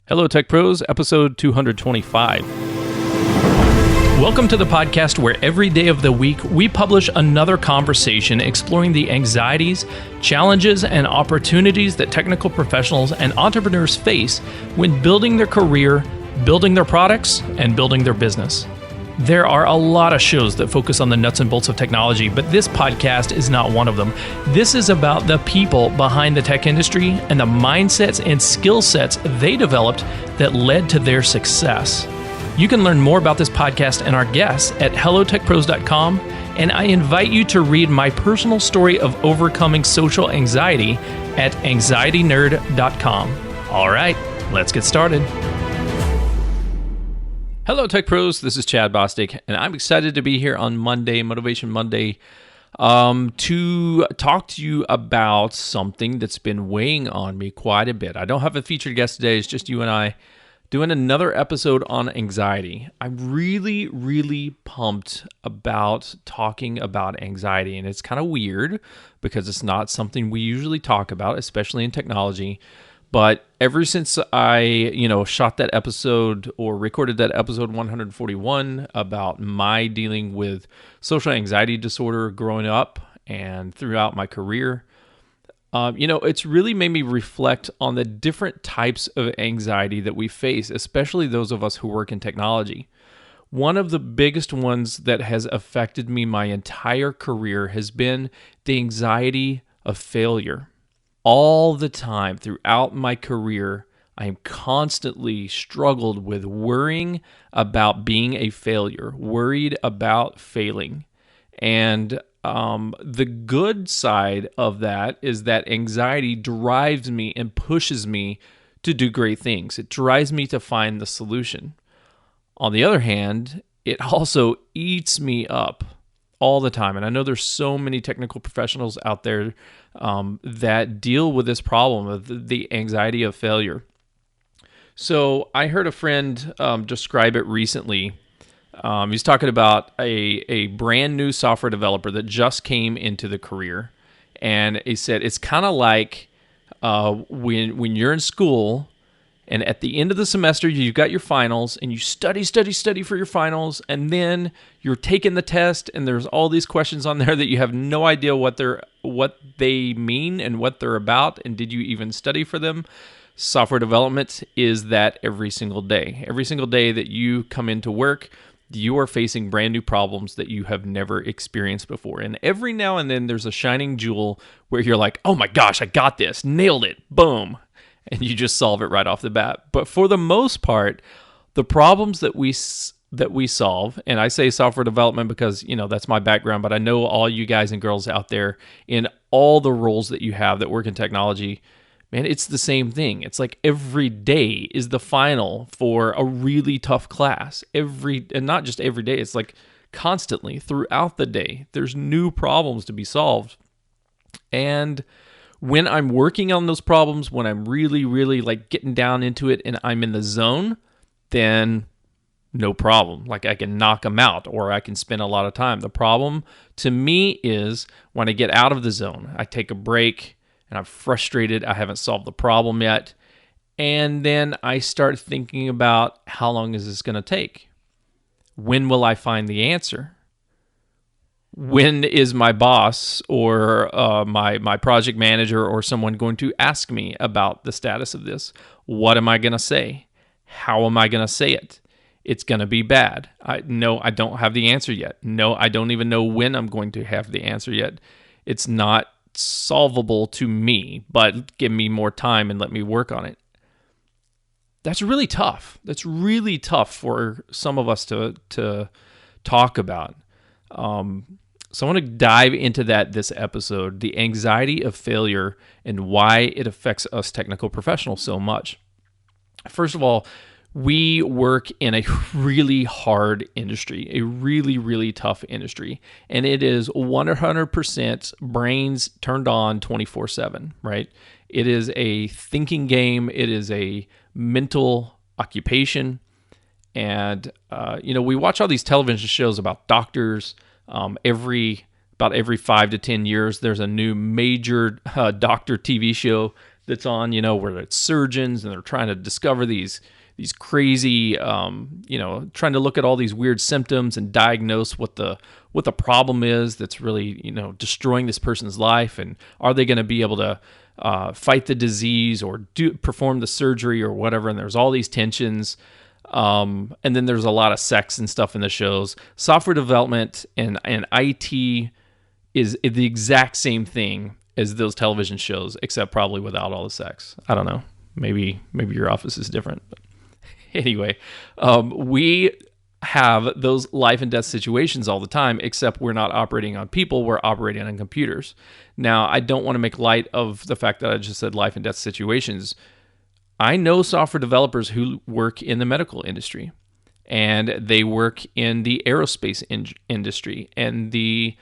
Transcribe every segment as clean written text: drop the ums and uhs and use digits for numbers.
Hello, Tech Pros, episode 225. Welcome to the podcast where every day of the week we publish another conversation exploring the anxieties, challenges, and opportunities that technical professionals and entrepreneurs face when building their career, building their products, and building their business. There are a lot of shows that focus on the nuts and bolts of technology, but this podcast is not one of them. This is about the people behind the tech industry and the mindsets and skill sets they developed that led to their success. You can learn more about this podcast and our guests at hellotechpros.com, and I invite you to read my personal story of overcoming social anxiety at anxietynerd.com. All right, let's get started. Hello, Tech Pros. This is Chad Bostic, and I'm excited to be here on Monday, Motivation Monday, to talk to you about something that's been weighing on me quite a bit. I don't have a featured guest today. It's just you and I doing another episode on anxiety. I'm really pumped about talking about anxiety, and it's kind of weird because it's not something we usually talk about, especially in technology. But ever since I, shot that episode or recorded that episode 141 about my dealing with social anxiety disorder growing up and throughout my career, it's really made me reflect on the different types of anxiety that we face, especially those of us who work in technology. One of the biggest ones that has affected me my entire career has been the anxiety of failure. All the time throughout my career, I am constantly struggled with worrying about being a failure, worried about failing. And the good side of that is that anxiety drives me and pushes me to do great things. It drives me to find the solution. On the other hand, it also eats me up all the time. And I know there's so many technical professionals out there that deal with this problem of the anxiety of failure. So I heard a friend describe it recently. He's talking about a brand new software developer that just came into the career. And he said it's kind of like when you're in school, and at the end of the semester, you've got your finals, and you study for your finals, and then you're taking the test, and there's all these questions on there that you have no idea what they mean and what they're about, and did you even study for them? Software development is that every single day. Every single day that you come into work, you are facing brand new problems that you have never experienced before. And every now and then, there's a shining jewel where you're like, oh my gosh, I got this, nailed it, boom. And you just solve it right off the bat. But for the most part, the problems that we solve, and I say software development because, that's my background, but I know all you guys and girls out there in all the roles that you have that work in technology, man, it's the same thing. It's like every day is the final for a really tough class. And not just every day, it's like constantly throughout the day, there's new problems to be solved. And when I'm working on those problems, when I'm really like getting down into it and I'm in the zone, then no problem. Like I can knock them out or I can spend a lot of time. The problem to me is when I get out of the zone, I take a break and I'm frustrated. I haven't solved the problem yet. And then I start thinking about how long is this going to take? When will I find the answer? When is my boss or my project manager or someone going to ask me about the status of this? What am I going to say? How am I going to say it? It's going to be bad. No, I don't have the answer yet. No, I don't even know when I'm going to have the answer yet. It's not solvable to me, but give me more time and let me work on it. That's really tough. That's really tough for some of us to talk about. So I want to dive into that this episode, the anxiety of failure and why it affects us technical professionals so much. First of all, we work in a really hard industry, a really tough industry, and it is 100% brains turned on 24/7, right? It is a thinking game. It is a mental occupation. And, we watch all these television shows about doctors. About every 5 to 10 years, there's a new major doctor TV show that's on, where it's surgeons and they're trying to discover these crazy, trying to look at all these weird symptoms and diagnose what the problem is that's really, destroying this person's life, and are they going to be able to fight the disease or perform the surgery or whatever. And there's all these tensions. And then there's a lot of sex and stuff in the shows. Software development and IT is the exact same thing as those television shows, except probably without all the sex. I don't know. Maybe your office is different. But anyway, we have those life and death situations all the time, except we're not operating on people, we're operating on computers. Now, I don't want to make light of the fact that I just said life and death situations. I know software developers who work in the medical industry, and they work in the aerospace industry and the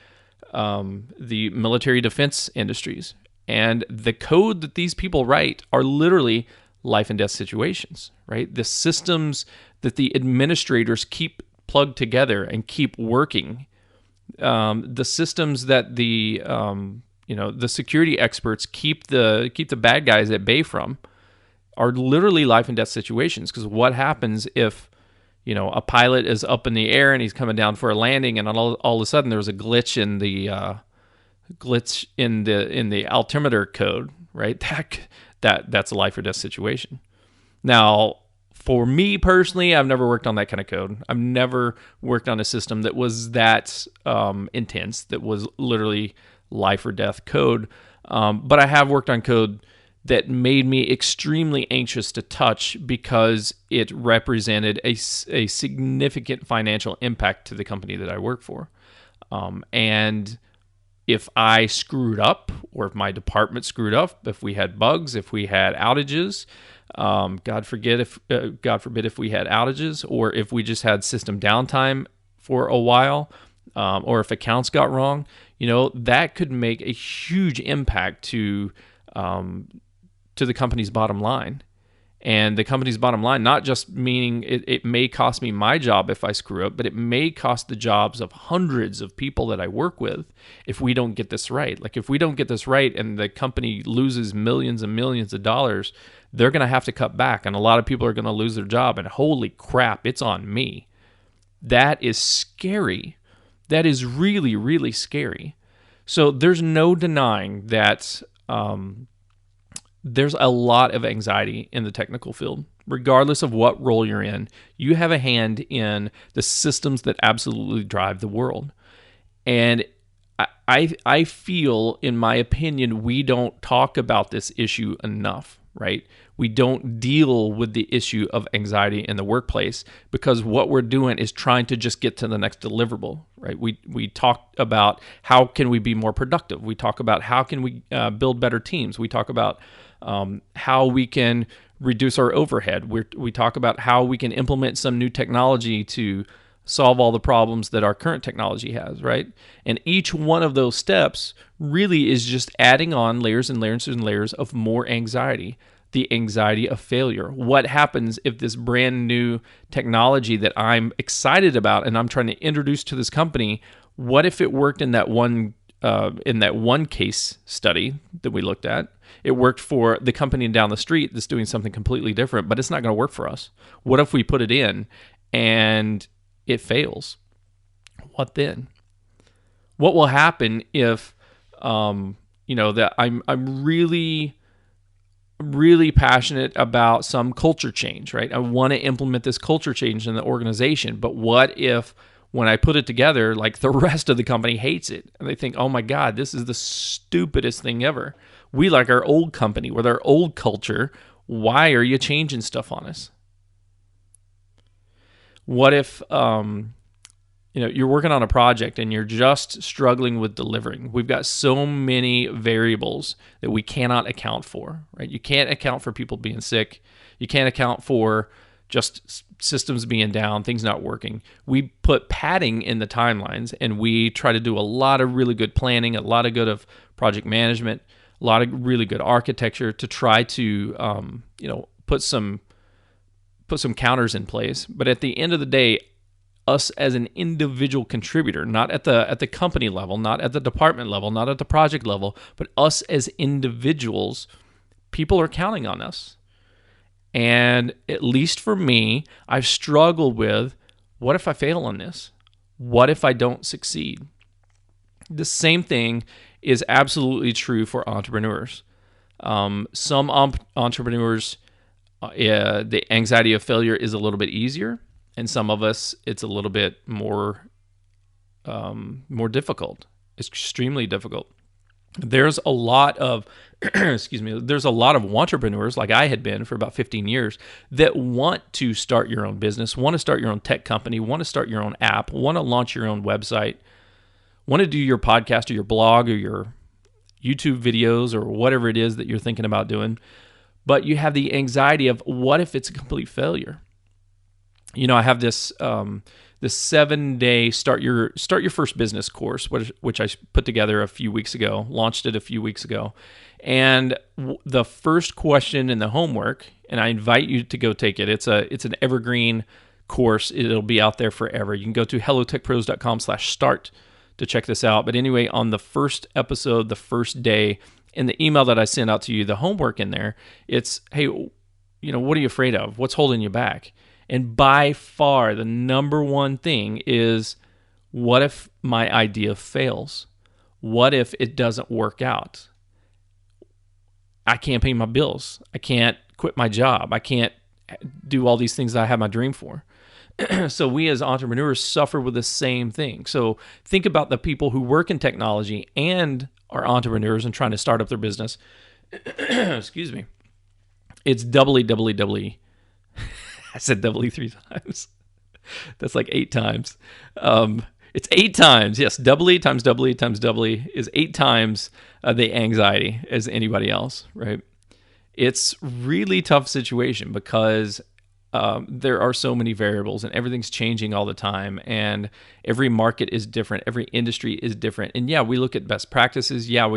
military defense industries. And the code that these people write are literally life and death situations, right? The systems that the administrators keep plugged together and keep working, the systems that the security experts keep the bad guys at bay from, are literally life and death situations. Because what happens if a pilot is up in the air and he's coming down for a landing, and all of a sudden there's a glitch in the altimeter code, right? That's a life or death situation. Now, for me personally, I've never worked on that kind of code. I've never worked on a system that was that intense, that was literally life or death code. But I have worked on code that made me extremely anxious to touch because it represented a significant financial impact to the company that I work for. And if I screwed up, or if my department screwed up, if we had bugs, if we had outages, God forbid if we had outages, or if we just had system downtime for a while, or if accounts got wrong, that could make a huge impact to the company's bottom line. And the company's bottom line, not just meaning it may cost me my job if I screw up, but it may cost the jobs of hundreds of people that I work with if we don't get this right. Like, if we don't get this right and the company loses millions and millions of dollars, they're going to have to cut back, and a lot of people are going to lose their job, and holy crap, it's on me. That is scary. That is really, really scary. So there's no denying that there's a lot of anxiety in the technical field. Regardless of what role you're in, you have a hand in the systems that absolutely drive the world. And I feel, in my opinion, we don't talk about this issue enough, right? We don't deal with the issue of anxiety in the workplace, because what we're doing is trying to just get to the next deliverable, right? We talk about how can we be more productive. We talk about how can we build better teams. We talk about how we can reduce our overhead. We talk about how we can implement some new technology to solve all the problems that our current technology has, right? And each one of those steps really is just adding on layers and layers and layers of more anxiety. The anxiety of failure. What happens if this brand new technology that I'm excited about and I'm trying to introduce to this company, what if it worked in that one case study that we looked at? It worked for the company down the street that's doing something completely different, but it's not going to work for us. What if we put it in and it fails? What then? What will happen if that I'm really passionate about some culture change, right? I want to implement this culture change in the organization, but what if when I put it together, like, the rest of the company hates it and they think, oh my God, this is the stupidest thing ever. We like our old company with our old culture. Why are you changing stuff on us? What if you're working on a project and you're just struggling with delivering? We've got so many variables that we cannot account for, right? You can't account for people being sick. You can't account for just systems being down, things not working. We put padding in the timelines, and we try to do a lot of really good planning, a lot of good of project management, a lot of really good architecture to try to put some counters in place. But at the end of the day, us as an individual contributor, not at the company level, not at the department level, not at the project level, but us as individuals People are counting on us. And at least for me, I've struggled with, what if I fail on this? What if I don't succeed? The same thing is absolutely true for entrepreneurs. Some entrepreneurs, the anxiety of failure is a little bit easier, and some of us, it's a little bit more difficult. It's extremely difficult. There's a lot of there's a lot of entrepreneurs, like I had been for about 15 years, that want to start your own business, want to start your own tech company, want to start your own app, want to launch your own website, want to do your podcast or your blog or your YouTube videos or whatever it is that you're thinking about doing. But you have the anxiety of, what if it's a complete failure? I have this 7-day start your first business course, which I put together a few weeks ago, launched it a few weeks ago. And the first question in the homework, and I invite you to go take it. It's an evergreen course. It'll be out there forever. You can go to hellotechpros.com/start to check this out. But anyway, on the first episode, the first day, in the email that I sent out to you, the homework in there, it's, hey, what are you afraid of? What's holding you back? And by far, the number one thing is, what if my idea fails? What if it doesn't work out? I can't pay my bills. I can't quit my job. I can't do all these things that I have my dream for. So we as entrepreneurs suffer with the same thing. So think about the people who work in technology and are entrepreneurs and trying to start up their business. Excuse me. It's doubly. I said doubly 3 times. That's like 8 times. It's 8 times. Yes, doubly times doubly is 8 times the anxiety as anybody else, right? It's really tough situation because there are so many variables and everything's changing all the time, and every market is different. Every industry is different. And yeah, we look at best practices. Yeah,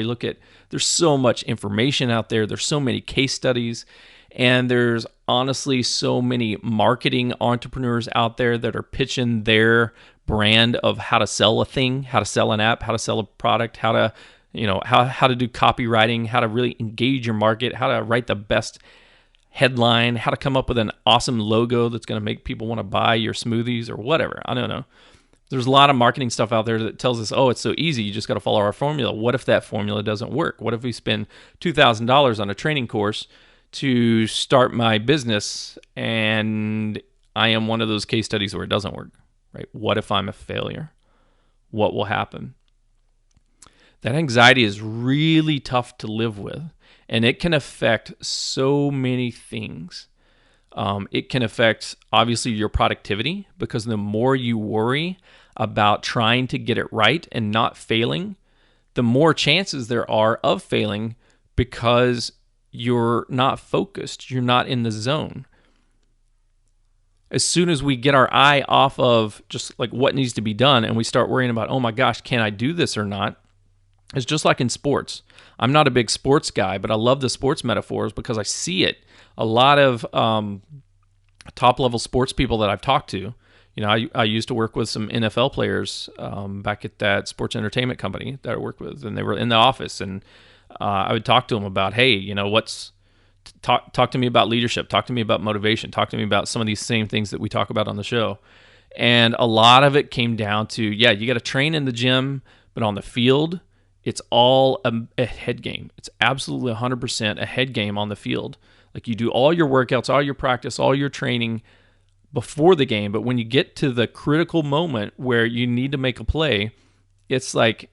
there's so much information out there. There's so many case studies. And there's honestly so many marketing entrepreneurs out there that are pitching their brand of how to sell a thing, how to sell an app, how to sell a product, how to do copywriting, how to really engage your market, how to write the best headline, how to come up with an awesome logo that's going to make people want to buy your smoothies or whatever. I don't know. There's a lot of marketing stuff out there that tells us, oh, it's so easy, you just got to follow our formula. What if that formula doesn't work? What if we spend $2,000 on a training course to start my business and I am one of those case studies where it doesn't work, right? What if I'm a failure? What will happen? That anxiety is really tough to live with, and it can affect so many things. It can affect, obviously, your productivity, because the more you worry about trying to get it right and not failing, the more chances there are of failing because you're not focused. You're not in the zone. As soon as we get our eye off of just like what needs to be done and we start worrying about, oh my gosh, can I do this or not? It's just like in sports. I'm not a big sports guy, but I love the sports metaphors because I see it. A lot of top-level sports people that I've talked to, I used to work with some NFL players back at that sports entertainment company that I worked with, and they were in the office, and I would talk to them about, hey, talk to me about leadership, talk to me about motivation, talk to me about some of these same things that we talk about on the show. And a lot of it came down to, yeah, you got to train in the gym, but on the field, it's all a head game. It's absolutely 100% a head game on the field. Like, you do all your workouts, all your practice, all your training before the game, but when you get to the critical moment where you need to make a play, it's like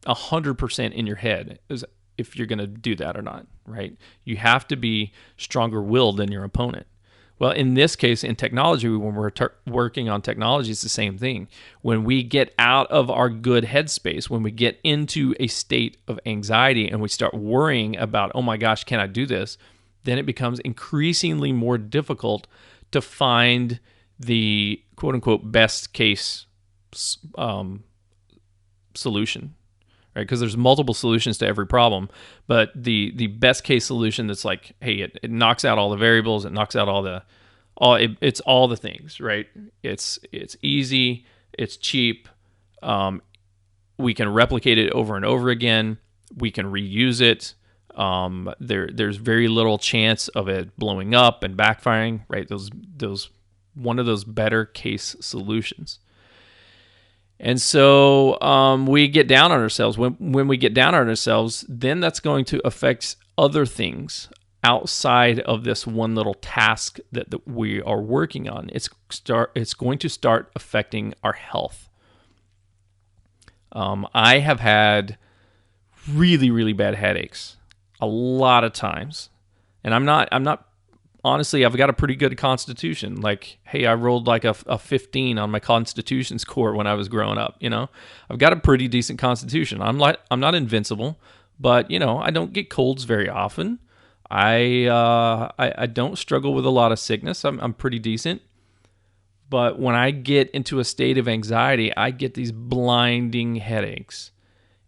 100% in your head is if you're going to do that or not, right? You have to be stronger willed than your opponent. Well, in this case, in technology, when we're working on technology, it's the same thing. When we get out of our good headspace, when we get into a state of anxiety and we start worrying about, oh my gosh, can I do this? Then it becomes increasingly more difficult to find the quote unquote best case solution. Right? Because there's multiple solutions to every problem, but the best case solution that's like, hey, it knocks out all the variables, it knocks out it's all the things, right? It's easy, it's cheap, we can replicate it over and over again, we can reuse it, There's very little chance of it blowing up and backfiring, right? Those one of those better case solutions. And so we get down on ourselves. When we get down on ourselves, then that's going to affect other things outside of this one little task that we are working on. It's going to start affecting our health. I have had really, really bad headaches a lot of times. And I'm not honestly, I've got a pretty good constitution. Like, hey, I rolled like a 15 on my constitution score when I was growing up, I've got a pretty decent constitution. I'm not invincible, but I don't get colds very often. I don't struggle with a lot of sickness. I'm pretty decent. But when I get into a state of anxiety, I get these blinding headaches,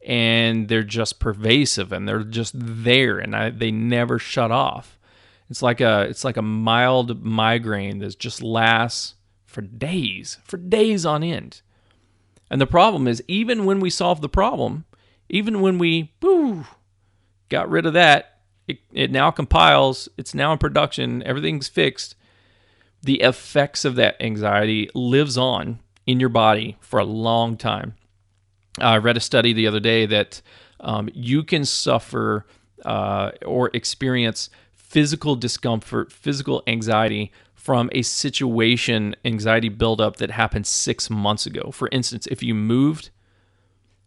and they're just pervasive, and they're just there, and they never shut off. It's like a mild migraine that just lasts for days on end. And the problem is, even when we solve the problem, even when we got rid of that, it now compiles, it's now in production, everything's fixed. The effects of that anxiety lives on in your body for a long time. I read a study the other day that you can suffer or experience physical discomfort, physical anxiety from a situation, anxiety buildup that happened 6 months ago. For instance, if you moved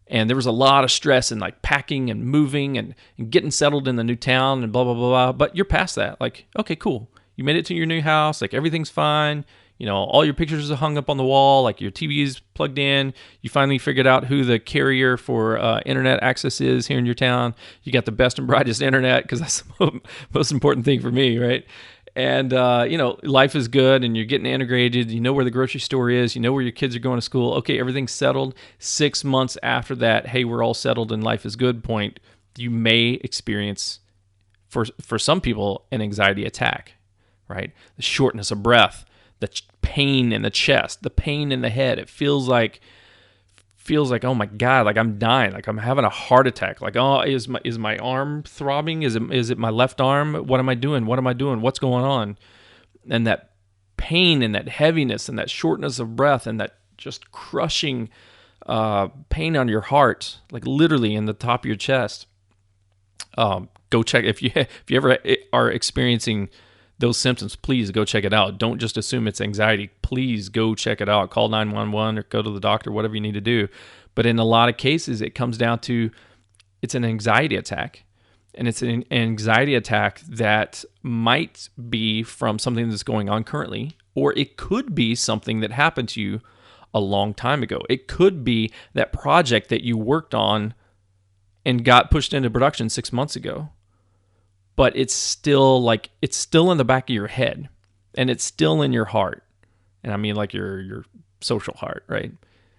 and there was a lot of stress in like packing and moving and getting settled in the new town and blah, blah, blah, blah, but you're past that. Like, okay, cool. You made it to your new house. Like, everything's fine. All your pictures are hung up on the wall. Like, your TV is plugged in. You finally figured out who the carrier for internet access is here in your town. You got the best and brightest internet, because that's the most important thing for me, right? And, life is good, and you're getting integrated. You know where the grocery store is. You know where your kids are going to school. Okay, everything's settled. 6 months after that, hey, we're all settled and life is good point, you may experience, for some people, an anxiety attack, right? The shortness of breath, the pain in the chest, the pain in the head. It feels like, oh my God, like I'm dying, like I'm having a heart attack. Like, oh, is my arm throbbing? Is it my left arm? What am I doing? What's going on? And that pain and that heaviness and that shortness of breath and that just crushing pain on your heart, like literally in the top of your chest. Go check if you ever are experiencing those symptoms. Please go check it out. Don't just assume it's anxiety. Please go check it out. Call 911 or go to the doctor, whatever you need to do. But in a lot of cases, it comes down to it's an anxiety attack. And it's an anxiety attack that might be from something that's going on currently, or it could be something that happened to you a long time ago. It could be that project that you worked on and got pushed into production 6 months ago. But it's still in the back of your head, and it's still in your heart. And I mean like your social heart, right?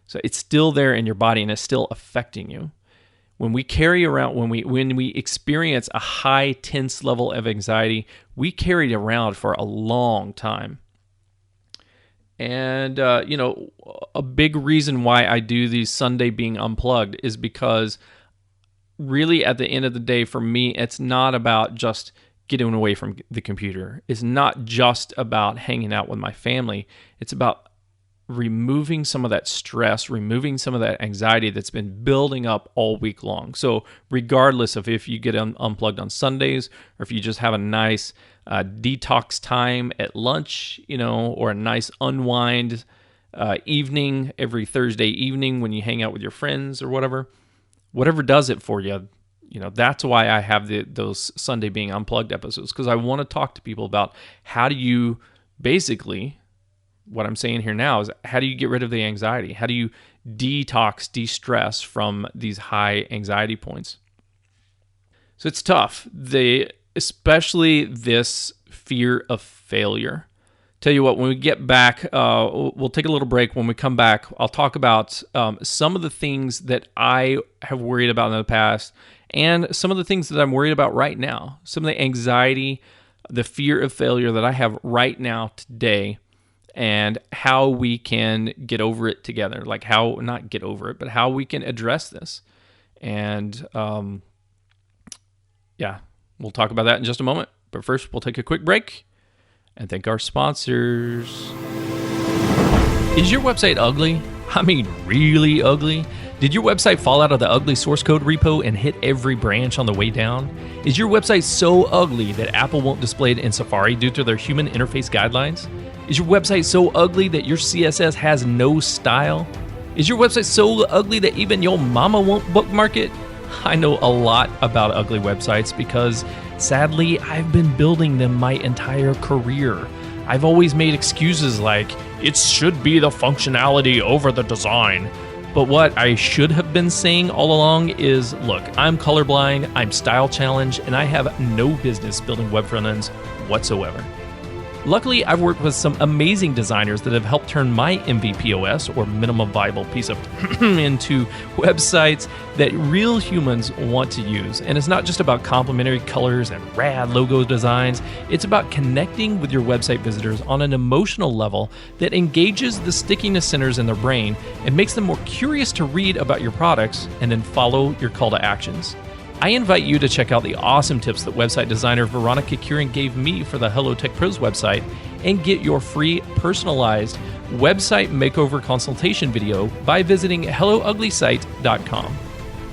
So it's still there in your body, and it's still affecting you. When we carry around, when we experience a high tense level of anxiety, we carry it around for a long time. And a big reason why I do these Sunday Being Unplugged is because really, at the end of the day, for me, it's not about just getting away from the computer. It's not just about hanging out with my family. It's about removing some of that stress, removing some of that anxiety that's been building up all week long. So regardless of if you get unplugged on Sundays, or if you just have a nice detox time at lunch, or a nice unwind evening every Thursday evening when you hang out with your friends or whatever does it for you, that's why I have those Sunday Being Unplugged episodes, because I want to talk to people about how do you basically, what I'm saying here now is, how do you get rid of the anxiety? How do you detox, de-stress from these high anxiety points? So it's tough. Especially this fear of failure. Tell you what, when we get back, we'll take a little break. When we come back, I'll talk about some of the things that I have worried about in the past, and some of the things that I'm worried about right now. Some of the anxiety, the fear of failure that I have right now today, and how we can get over it together. Like how, not get over it, but how we can address this. And We'll talk about that in just a moment. But first, we'll take a quick break and thank our sponsors. Is your website ugly? I mean, really ugly? Did your website fall out of the ugly source code repo and hit every branch on the way down? Is your website so ugly that Apple won't display it in Safari due to their human interface guidelines? Is your website so ugly that your CSS has no style? Is your website so ugly that even your mama won't bookmark it? I know a lot about ugly websites because, sadly, I've been building them my entire career. I've always made excuses like, it should be the functionality over the design. But what I should have been saying all along is, look, I'm colorblind, I'm style challenged, and I have no business building web front ends whatsoever. Luckily, I've worked with some amazing designers that have helped turn my MVP OS, or minimum viable piece of into websites that real humans want to use. And it's not just about complementary colors and rad logo designs. It's about connecting with your website visitors on an emotional level that engages the stickiness centers in their brain and makes them more curious to read about your products and then follow your call to actions. I invite you to check out the awesome tips that website designer Veronica Kieran gave me for the Hello Tech Pros website and get your free personalized website makeover consultation video by visiting hellougly.site.com.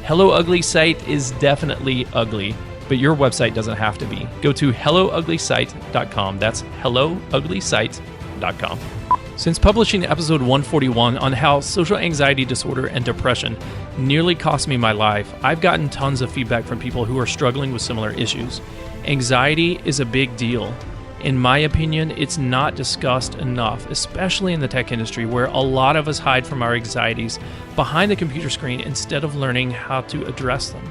Hello Ugly Site is definitely ugly, but your website doesn't have to be. Go to hellougly.site.com. That's hellougly.site.com. Since publishing episode 141 on how social anxiety disorder and depression nearly cost me my life, I've gotten tons of feedback from people who are struggling with similar issues. Anxiety is a big deal. In my opinion, it's not discussed enough, especially in the tech industry where a lot of us hide from our anxieties behind the computer screen instead of learning how to address them.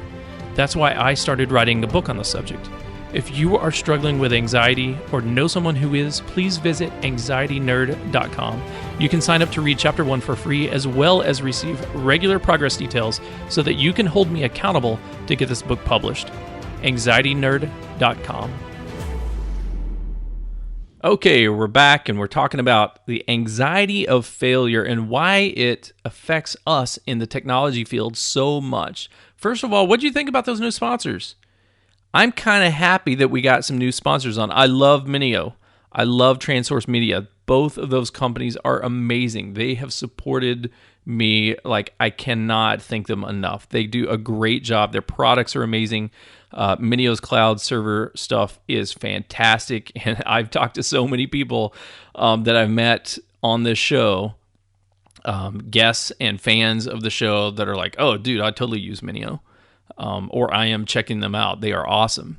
That's why I started writing a book on the subject. If you are struggling with anxiety or know someone who is, please visit anxietynerd.com. You can sign up to read Chapter 1 for free as well as receive regular progress details so that you can hold me accountable to get this book published. anxietynerd.com. Okay, we're back and we're talking about the anxiety of failure and why it affects us in the technology field so much. First of all, what do you think about those new sponsors? I'm kind of happy that we got some new sponsors on. I love Minio. I love TransSource Media. Both of those companies are amazing. They have supported me like I cannot thank them enough. They do a great job. Their products are amazing. Minio's cloud server stuff is fantastic. And I've talked to so many people that I've met on this show, guests and fans of the show that are like, oh, dude, I totally use Minio. Or I am checking them out. They are awesome.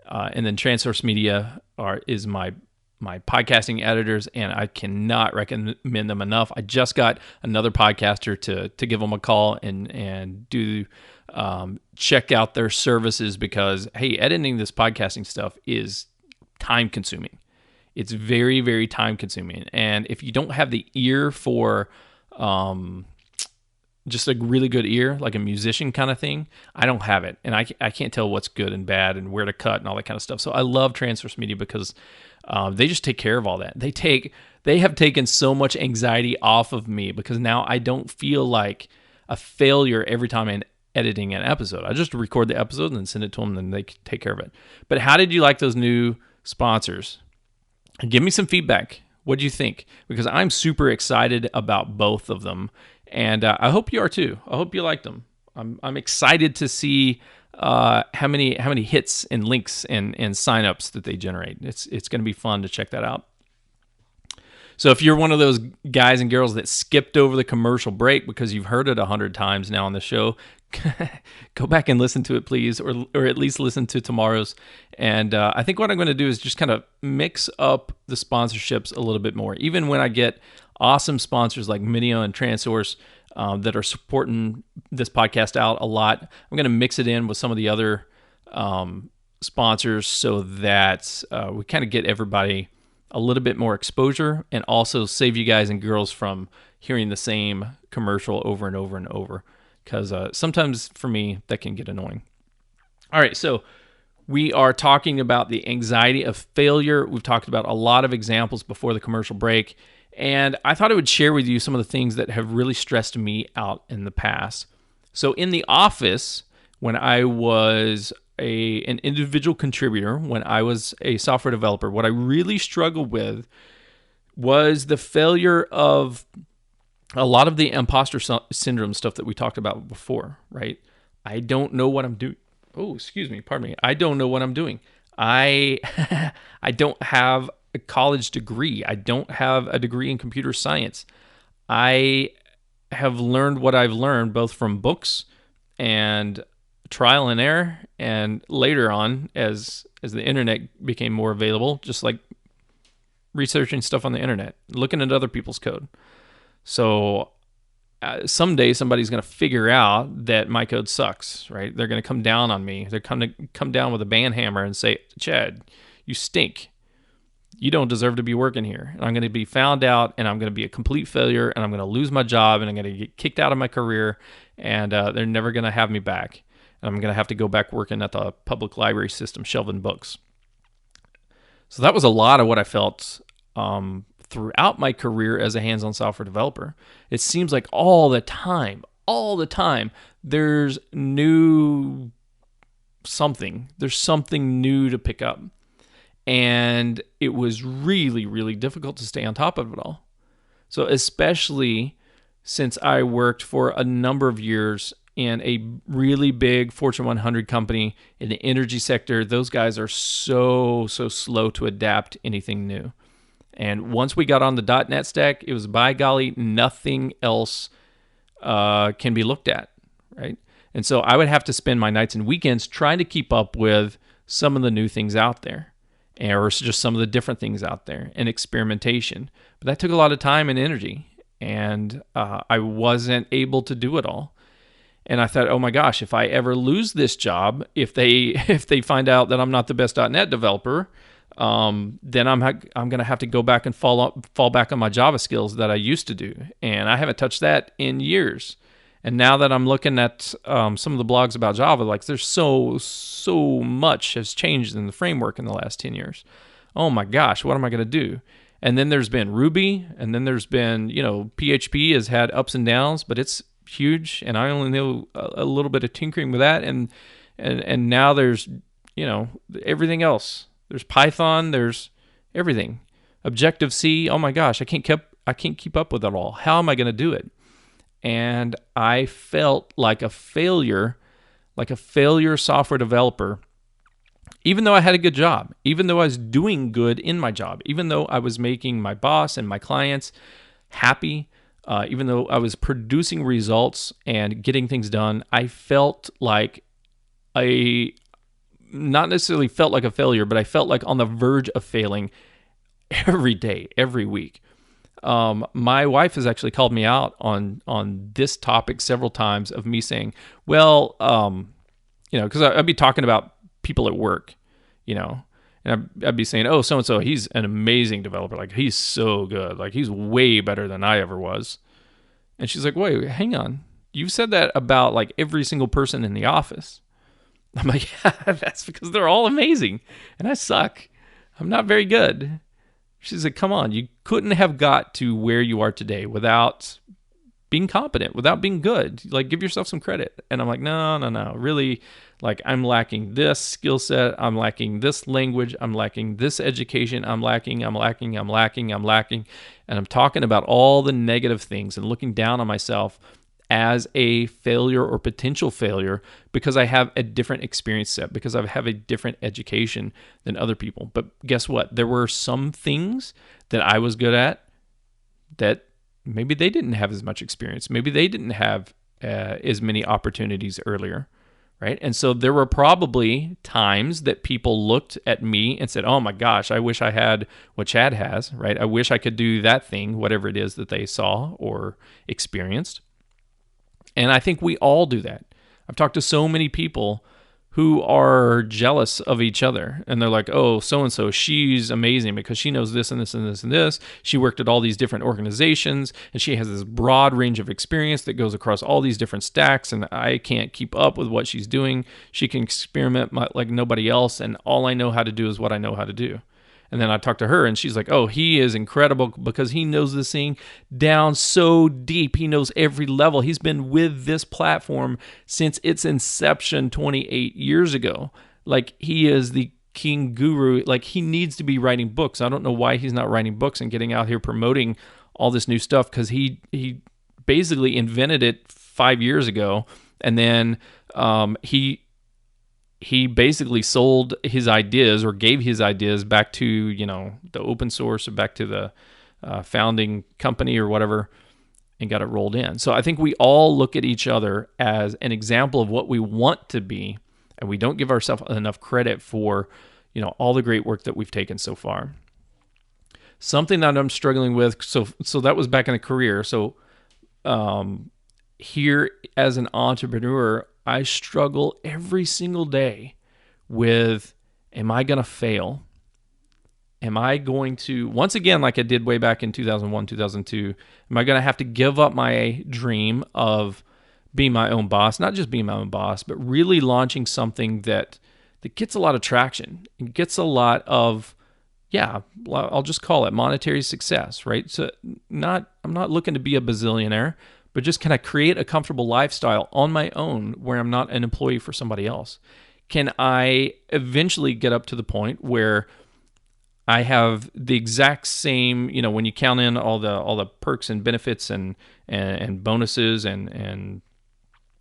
And then TransSource Media is my podcasting editors, and I cannot recommend them enough. I just got another podcaster to give them a call and do check out their services because, hey, editing this podcasting stuff is time consuming. It's very, very time consuming. And if you don't have the ear for just a really good ear, like a musician kind of thing, I don't have it. And I can't tell what's good and bad and where to cut and all that kind of stuff. So I love TransSource Media because they just take care of all that. They have taken so much anxiety off of me because now I don't feel like a failure every time I'm editing an episode. I just record the episode and then send it to them and they take care of it. But how did you like those new sponsors? Give me some feedback. What do you think? Because I'm super excited about both of them. And I hope you are too. I hope you like them. I'm excited to see how many hits and links and signups that they generate. It's going to be fun to check that out. So if you're one of those guys and girls that skipped over the commercial break because you've heard it 100 times now on the show, go back and listen to it, please, or at least listen to tomorrow's. And I think what I'm going to do is just kind of mix up the sponsorships a little bit more. Even when I get awesome sponsors like Minio and TransSource that are supporting this podcast out a lot, I'm going to mix it in with some of the other sponsors so that we kind of get everybody a little bit more exposure and also save you guys and girls from hearing the same commercial over and over and over. Because sometimes for me, that can get annoying. All right, so we are talking about the anxiety of failure. We've talked about a lot of examples before the commercial break. And I thought I would share with you some of the things that have really stressed me out in the past. So in the office, when I was an individual contributor, when I was a software developer, what I really struggled with was the failure of a lot of the imposter syndrome stuff that we talked about before, right? I don't know what I'm doing. Oh, excuse me, pardon me. I don't know what I'm doing. I I don't have a college degree. I don't have a degree in computer science. I have learned what I've learned both from books and trial and error, and later on as the internet became more available, just like researching stuff on the internet, looking at other people's code. So someday somebody's going to figure out that my code sucks, right? They're going to come down on me. They're going to come down with a band hammer and say, Chad, you stink. You don't deserve to be working here. And I'm going to be found out, and I'm going to be a complete failure, and I'm going to lose my job, and I'm going to get kicked out of my career, and they're never going to have me back. And I'm going to have to go back working at the public library system, shelving books. So that was a lot of what I felt throughout my career as a hands-on software developer. It seems like all the time, there's there's something new to pick up. And it was really, really difficult to stay on top of it all. So especially since I worked for a number of years in a really big Fortune 100 company in the energy sector, those guys are so slow to adapt anything new. And once we got on the .NET stack, it was, by golly, nothing else can be looked at, right? And so I would have to spend my nights and weekends trying to keep up with some of the new things out there, or just some of the different things out there, and experimentation. But that took a lot of time and energy, and I wasn't able to do it all. And I thought, oh my gosh, if I ever lose this job, if they find out that I'm not the best .NET developer, then I'm going to have to go back and fall back on my Java skills that I used to do. And I haven't touched that in years. And now that I'm looking at some of the blogs about Java, like, there's so much has changed in the framework in the last 10 years. Oh my gosh, what am I going to do? And then there's been Ruby, and then there's been, PHP has had ups and downs, but it's huge, and I only know a little bit of tinkering with that, and now there's, everything else. There's Python, there's everything. Objective-C, oh my gosh, I can't keep up with it all. How am I going to do it? And I felt like a failure software developer, even though I had a good job, even though I was doing good in my job, even though I was making my boss and my clients happy, even though I was producing results and getting things done, I felt like not necessarily felt like a failure, but I felt like on the verge of failing every day, every week. My wife has actually called me out on this topic several times, of me saying, well, because I'd be talking about people at work, and I'd be saying, oh, so-and-so, he's an amazing developer. Like, he's so good. Like, he's way better than I ever was. And she's like, wait, hang on. You've said that about like every single person in the office. I'm like, yeah, that's because they're all amazing and I suck. I'm not very good. She's like, come on, you couldn't have got to where you are today without being competent, without being good. Like, give yourself some credit. And I'm like, no. Really, like, I'm lacking this skill set. I'm lacking this language. I'm lacking this education. I'm lacking. And I'm talking about all the negative things and looking down on myself as a failure or potential failure because I have a different experience set, because I have a different education than other people. But guess what? There were some things that I was good at that maybe they didn't have as much experience. Maybe they didn't have as many opportunities earlier, right? And so there were probably times that people looked at me and said, oh my gosh, I wish I had what Chad has, right? I wish I could do that thing, whatever it is that they saw or experienced. And I think we all do that. I've talked to so many people who are jealous of each other. And they're like, oh, so-and-so, she's amazing because she knows this and this and this and this. She worked at all these different organizations, and she has this broad range of experience that goes across all these different stacks, and I can't keep up with what she's doing. She can experiment like nobody else, and all I know how to do is what I know how to do. And then I talked to her, and she's like, oh, he is incredible because he knows this thing down so deep. He knows every level. He's been with this platform since its inception 28 years ago. Like, he is the king guru. Like, he needs to be writing books. I don't know why he's not writing books and getting out here promoting all this new stuff, because he basically invented it 5 years ago, and then he basically sold his ideas, or gave his ideas back to the open source, or back to the founding company or whatever, and got it rolled in. So I think we all look at each other as an example of what we want to be, and we don't give ourselves enough credit for all the great work that we've taken so far. Something that I'm struggling with, so that was back in the career. So here as an entrepreneur, I struggle every single day with, am I going to fail? Am I going to, once again, like I did way back in 2001, 2002, am I going to have to give up my dream of being my own boss? Not just being my own boss, but really launching something that gets a lot of traction. It gets a lot of, I'll just call it monetary success, right? So I'm not looking to be a bazillionaire, but just can I create a comfortable lifestyle on my own where I'm not an employee for somebody else? Can I eventually get up to the point where I have the exact same, when you count in all the perks and benefits and bonuses and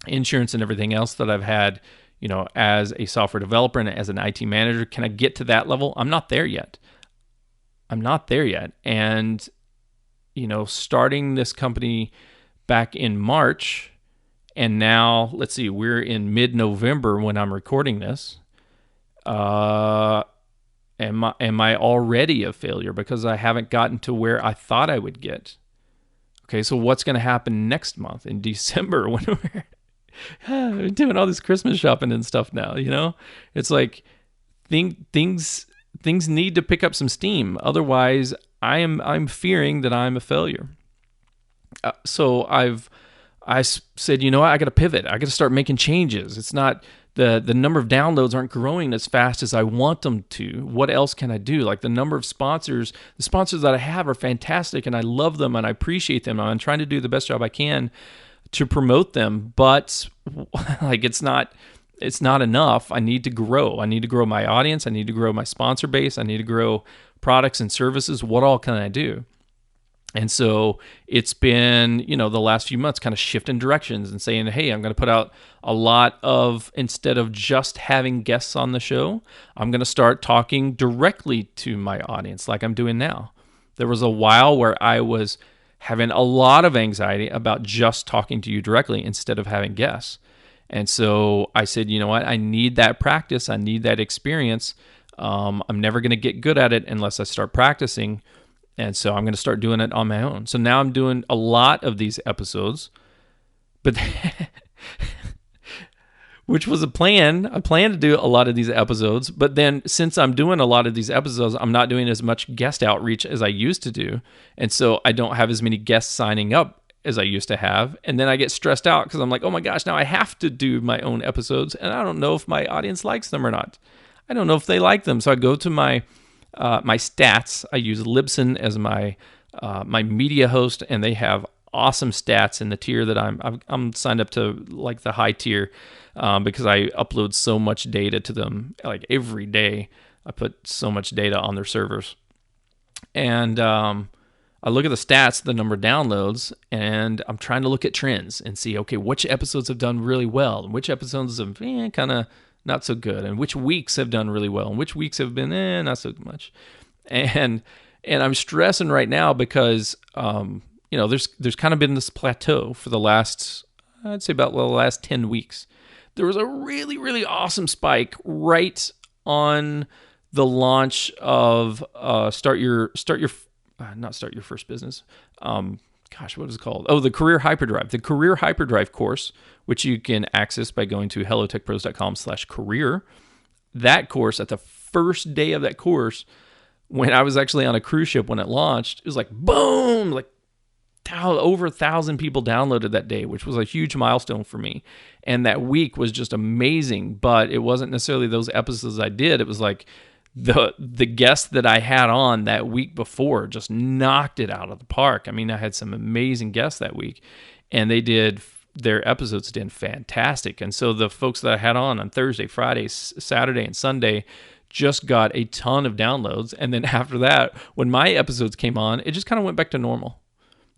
insurance and everything else that I've had, as a software developer and as an IT manager, can I get to that level? I'm not there yet. And, starting this company back in March, and now, let's see, we're in mid-November when I'm recording this. Am I already a failure because I haven't gotten to where I thought I would get? Okay, so what's going to happen next month in December when we're doing all this Christmas shopping and stuff now? It's like things need to pick up some steam. Otherwise, I'm fearing that I'm a failure. So I said, I got to pivot. I got to start making changes. It's not the number of downloads aren't growing as fast as I want them to. What else can I do? Like, the number of sponsors, the sponsors that I have are fantastic, and I love them and I appreciate them. I'm trying to do the best job I can to promote them, but like it's not enough. I need to grow. I need to grow my audience. I need to grow my sponsor base. I need to grow products and services. What all can I do? And so it's been, the last few months kind of shifting directions and saying, hey, I'm going to put out a lot of, instead of just having guests on the show, I'm going to start talking directly to my audience like I'm doing now. There was a while where I was having a lot of anxiety about just talking to you directly instead of having guests. And so I said, you know what? I need that practice. I need that experience. I'm never going to get good at it unless I start practicing. And so I'm going to start doing it on my own. So now I'm doing a lot of these episodes, but which was a plan. I planned to do a lot of these episodes, but then since I'm doing a lot of these episodes, I'm not doing as much guest outreach as I used to do. And so I don't have as many guests signing up as I used to have. And then I get stressed out because I'm like, oh my gosh, now I have to do my own episodes. And I don't know if my audience likes them or not. I don't know if they like them. So I go to my stats. I use Libsyn as my media host, and they have awesome stats in the tier that I'm signed up to, like the high tier, because I upload so much data to them. Like every day, I put so much data on their servers, and I look at the stats, the number of downloads, and I'm trying to look at trends and see, okay, which episodes have done really well, and which episodes have kind of not so good, and which weeks have done really well, and which weeks have been not so much. And I'm stressing right now because there's kind of been this plateau for the last, I'd say about the last 10 weeks. There was a really, really awesome spike right on the launch of Start Your First Business. What is it called? Oh, the Career Hyperdrive. The Career Hyperdrive course, which you can access by going to hellotechpros.com/career. That course, at the first day of that course, when I was actually on a cruise ship when it launched, it was like, boom, like over 1,000 people downloaded that day, which was a huge milestone for me. And that week was just amazing, but it wasn't necessarily those episodes I did. It was like the guests that I had on that week before just knocked it out of the park. I mean, I had some amazing guests that week, and they did their episodes did fantastic. And so the folks that I had on Thursday, Friday, Saturday, and Sunday just got a ton of downloads. And then after that, when my episodes came on, it just kind of went back to normal.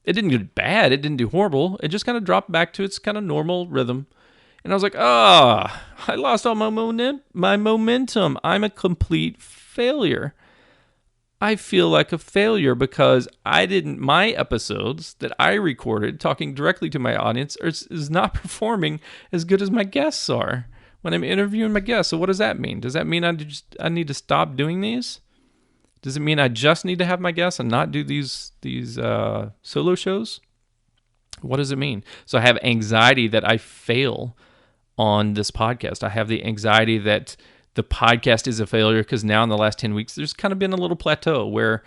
It didn't get bad. It didn't do horrible. It just kind of dropped back to its kind of normal rhythm. And I was like, I lost all my momentum. I'm a complete failure. I feel like a failure because my episodes that I recorded talking directly to my audience is not performing as good as my guests are when I'm interviewing my guests. So what does that mean? Does that mean I need to stop doing these? Does it mean I just need to have my guests and not do these solo shows? What does it mean? So I have anxiety that I fail on this podcast. I have the anxiety that the podcast is a failure because now in the last 10 weeks, there's kind of been a little plateau where,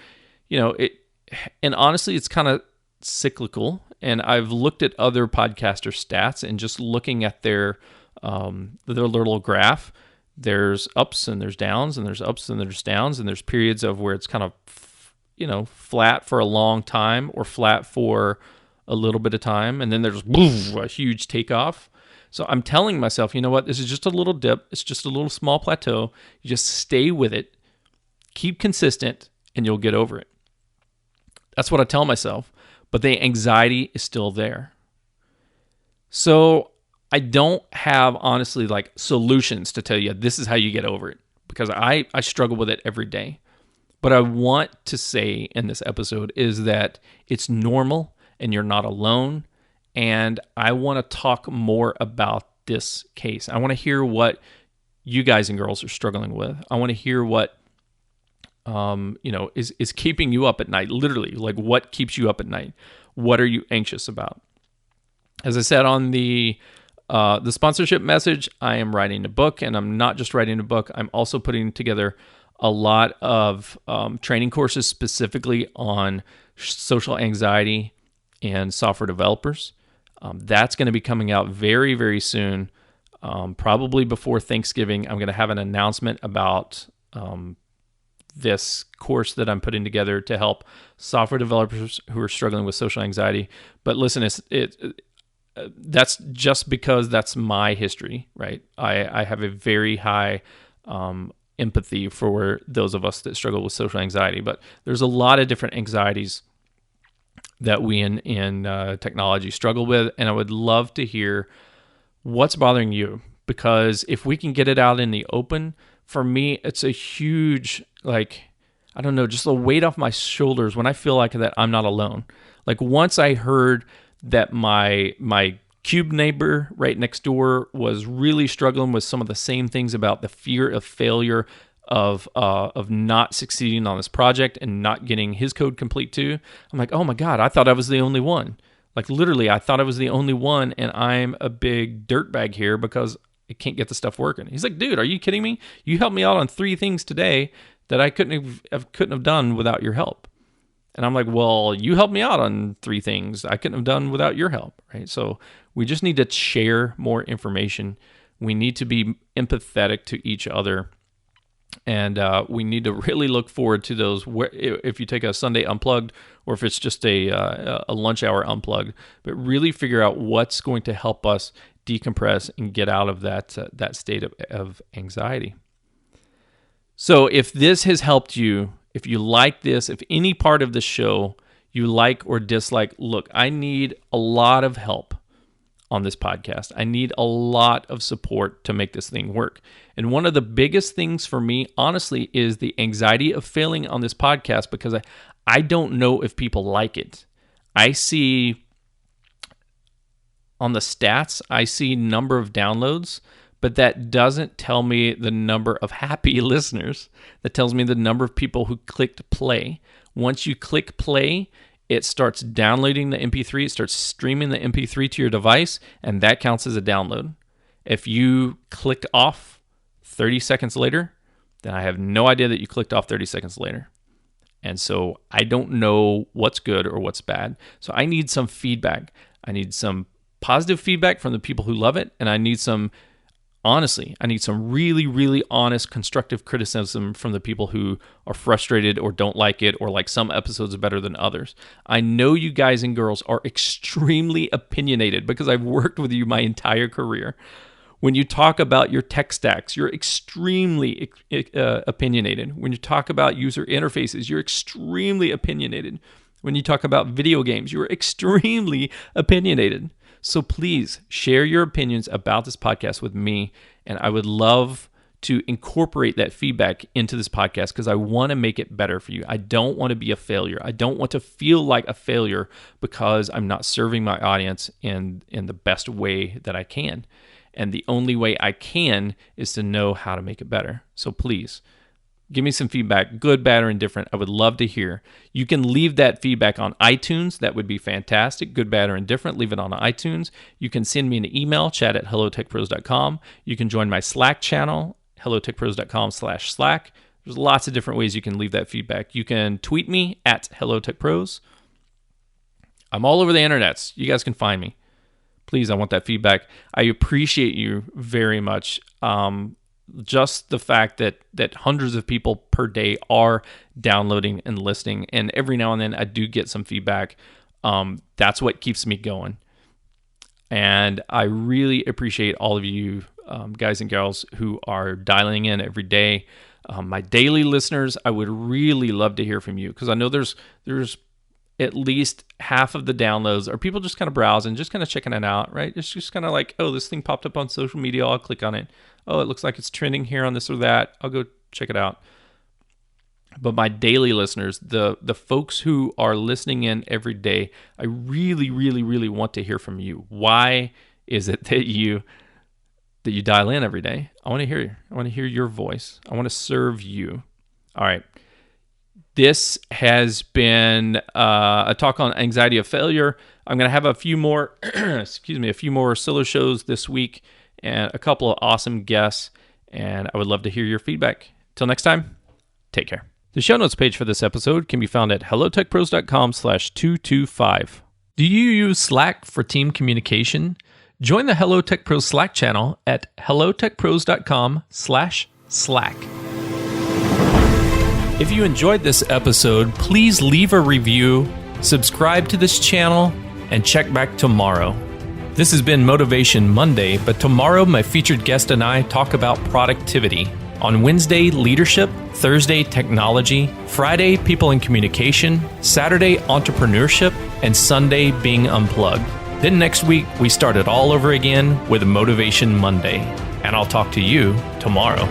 and honestly, it's kind of cyclical. And I've looked at other podcaster stats and just looking at their little graph, there's ups and there's downs and there's ups and there's downs. And there's periods of where it's kind of, flat for a long time or flat for a little bit of time. And then there's a huge takeoff. So I'm telling myself, you know what? This is just a little dip. It's just a little small plateau. You just stay with it, keep consistent, and you'll get over it. That's what I tell myself. But the anxiety is still there. So I don't have, honestly, like solutions to tell you this is how you get over it because I struggle with it every day. But I want to say in this episode is that it's normal and you're not alone. And I want to talk more about this case. I want to hear what you guys and girls are struggling with. I want to hear what, is keeping you up at night. Literally, like what keeps you up at night? What are you anxious about? As I said on the sponsorship message, I am writing a book, and I'm not just writing a book. I'm also putting together a lot of training courses specifically on social anxiety and software developers. That's going to be coming out very, very soon, probably before Thanksgiving. I'm going to have an announcement about this course that I'm putting together to help software developers who are struggling with social anxiety. But listen, that's just because that's my history, right? I have a very high empathy for those of us that struggle with social anxiety. But there's a lot of different anxieties that we in technology struggle with. And I would love to hear what's bothering you, because if we can get it out in the open, for me, it's a huge, just a weight off my shoulders when I feel like that I'm not alone. Like once I heard that my cube neighbor right next door was really struggling with some of the same things about the fear of failure, of not succeeding on this project and not getting his code complete too. I'm like, oh my God, I thought I was the only one. Like literally, I thought I was the only one, and I'm a big dirtbag here because I can't get the stuff working. He's like, dude, are you kidding me? You helped me out on 3 things today that I couldn't have done without your help. And I'm like, well, you helped me out on 3 things I couldn't have done without your help, right? So we just need to share more information. We need to be empathetic to each other. And we need to really look forward to those. If you take a Sunday unplugged, or if it's just a lunch hour unplugged, but really figure out what's going to help us decompress and get out of that state of anxiety. So if this has helped you, if you like this, if any part of the show you like or dislike, look, I need a lot of help on this podcast. I need a lot of support to make this thing work. And one of the biggest things for me, honestly, is the anxiety of failing on this podcast, because I don't know if people like it. I see on the stats, I see number of downloads, but that doesn't tell me the number of happy listeners. That tells me the number of people who clicked play. Once you click play, it starts downloading the MP3, it starts streaming the MP3 to your device, and that counts as a download. If you clicked off 30 seconds later, then I have no idea that you clicked off 30 seconds later. And so I don't know what's good or what's bad. So I need some feedback. I need some positive feedback from the people who love it, and I need some Honestly, I need some really, really honest, constructive criticism from the people who are frustrated or don't like it or like some episodes better than others. I know you guys and girls are extremely opinionated because I've worked with you my entire career. When you talk about your tech stacks, you're extremely opinionated. When you talk about user interfaces, you're extremely opinionated. When you talk about video games, you're extremely opinionated. So please share your opinions about this podcast with me, and I would love to incorporate that feedback into this podcast because I want to make it better for you. I don't want to be a failure. I don't want to feel like a failure because I'm not serving my audience in the best way that I can. And the only way I can is to know how to make it better. So please, give me some feedback, good, bad, or indifferent. I would love to hear. You can leave that feedback on iTunes. That would be fantastic. Good, bad, or indifferent. Leave it on iTunes. You can send me an email, chat@hellotechpros.com. You can join my Slack channel, hellotechpros.com/Slack. There's lots of different ways you can leave that feedback. You can tweet me at hellotechpros. I'm all over the internets. You guys can find me. Please, I want that feedback. I appreciate you very much. Just the fact that hundreds of people per day are downloading and listening, and every now and then I do get some feedback. That's what keeps me going. And I really appreciate all of you guys and girls who are dialing in every day. My daily listeners, I would really love to hear from you because I know there's at least half of the downloads are people just kind of browsing, just kind of checking it out, right? It's just kind of like, oh, this thing popped up on social media. I'll click on it. Oh, it looks like it's trending here on this or that. I'll go check it out. But my daily listeners, the folks who are listening in every day, I really, really, really want to hear from you. Why is it that you dial in every day? I want to hear you. I want to hear your voice. I want to serve you. All right. This has been a talk on anxiety of failure. I'm going to have a few more, a few more solo shows this week and a couple of awesome guests, and I would love to hear your feedback. Till next time, take care. The show notes page for this episode can be found at hellotechpros.com/225. Do you use Slack for team communication? Join the Hello Tech Pros Slack channel at hellotechpros.com/Slack. If you enjoyed this episode, please leave a review, subscribe to this channel, and check back tomorrow. This has been Motivation Monday, but tomorrow my featured guest and I talk about productivity. On Wednesday, leadership, Thursday, technology, Friday, people and communication, Saturday, entrepreneurship, and Sunday, being unplugged. Then next week, we start it all over again with Motivation Monday. And I'll talk to you tomorrow.